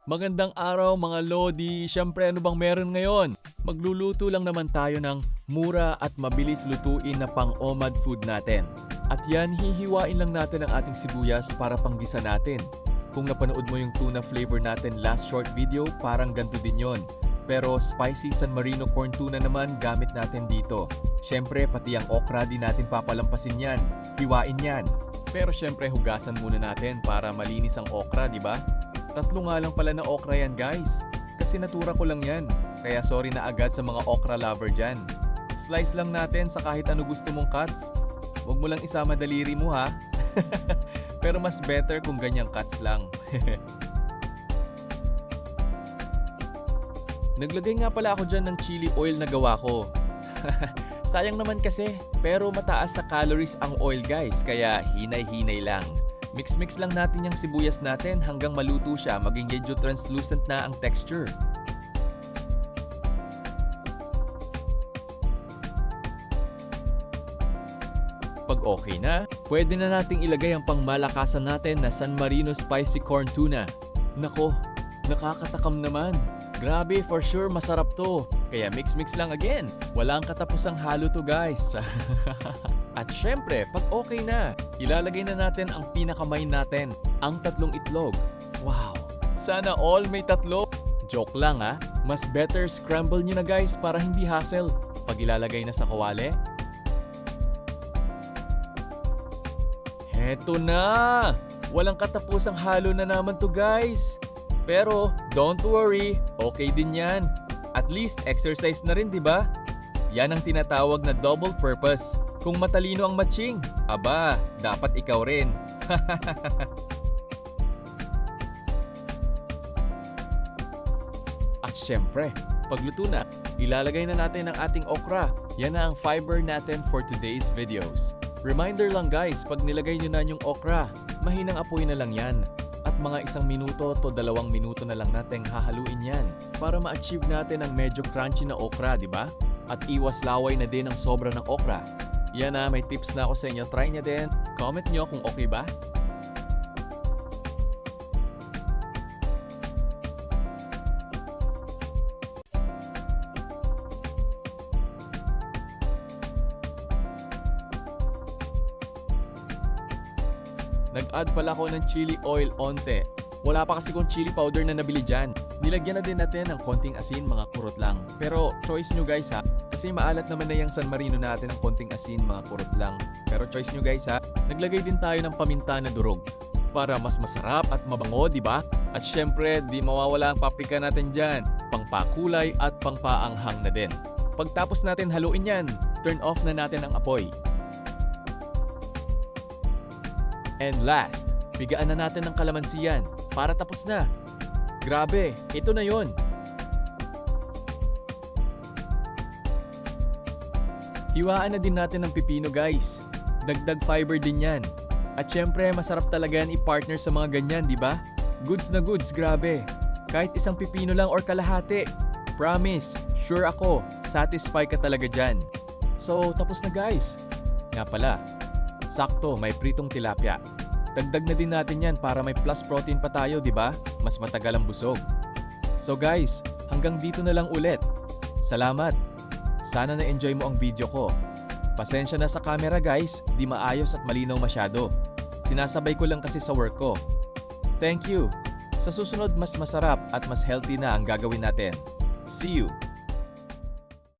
Magandang araw mga Lodi! Siyempre ano bang meron ngayon? Magluluto lang naman tayo ng mura at mabilis lutuin na pang-OMAD food natin. At yan, hihiwain lang natin ang ating sibuyas para panggisa natin. Kung napanood mo yung tuna flavor natin last short video, parang ganito din yon. Pero spicy San Marino corn tuna naman gamit natin dito. Siyempre pati ang okra din natin papalampasin yan. Hiwain yan. Pero siyempre hugasan muna natin para malinis ang okra, di ba? Tatlo nga lang pala na okra yan guys. Kasi natura ko lang yan. Kaya sorry na agad sa mga okra lover dyan. Slice lang natin sa kahit ano gusto mong cuts. Huwag mo lang isama daliri mo ha. Pero mas better kung ganyang cuts lang. Naglagay nga pala ako dyan ng chili oil na gawa ko. Sayang naman kasi, pero mataas sa calories ang oil guys, kaya hinay-hinay lang. Mix-mix lang natin yung sibuyas natin hanggang maluto siya, maging medyo translucent na ang texture. Pag okay na, pwede na nating ilagay ang pangmalakasan natin na San Marino Spicy Corn Tuna. Nako, nakakatakam naman. Grabe, for sure masarap to. Kaya mix-mix lang again. Walang katapusang halo to guys. At syempre, pag okay na, ilalagay na natin ang pinakamain natin, ang tatlong itlog. Wow, sana all may tatlo. Joke lang ha, mas better scramble nyo na guys para hindi hassle. Pag ilalagay na sa kawali, heto na! Walang katapusang halo na naman to guys. Pero don't worry, okay din yan. At least exercise na rin, di ba? Yan ang tinatawag na double purpose. Kung matalino ang matching, aba, dapat ikaw rin. At syempre, pagluto na, ilalagay na natin ang ating okra. Yan na ang fiber natin for today's videos. Reminder lang guys, pag nilagay nyo na yung okra, mahinang apoy na lang yan. At mga 1 minuto to 2 minuto na lang natin hahaluin yan para ma-achieve natin ang medyo crunchy na okra, di ba? At iwas laway na din ang sobra ng okra. Yan na, may tips na ako sa inyo. Try niya din. Comment nyo kung okay ba? Nag-add pala ako ng chili oil onte. Wala pa kasi kong chili powder na nabili dyan. Nilagyan na din natin ng konting asin, mga kurot lang. Pero choice nyo guys ha. Kasi maalat naman na yung San Marino natin ng konting asin, mga kurot lang. Pero choice nyo guys ha. Naglagay din tayo ng paminta na durog. Para mas masarap at mabango, di ba? At syempre, di mawawala ang paprika natin dyan. Pangpakulay at pangpaanghang na din. Pagtapos natin haluin yan, turn off na natin ang apoy. And last, bigaan na natin ng kalamansi yan para tapos na. Grabe, ito na yon. Hiwaan na din natin ng pipino guys. Dagdag fiber din yan. At syempre, masarap talaga yan i-partner sa mga ganyan, di ba? Goods na goods, grabe. Kahit isang pipino lang or kalahati. Promise, sure ako, satisfy ka talaga dyan. So, tapos na guys. Nga pala, sakto, may pritong tilapia. Dagdag na din natin yan para may plus protein pa tayo, di ba? Mas matagal ang busog. So guys, hanggang dito na lang ulit. Salamat. Sana na-enjoy mo ang video ko. Pasensya na sa camera guys, di maayos at malinaw masyado. Sinasabay ko lang kasi sa work ko. Thank you. Sa susunod, mas masarap at mas healthy na ang gagawin natin. See you!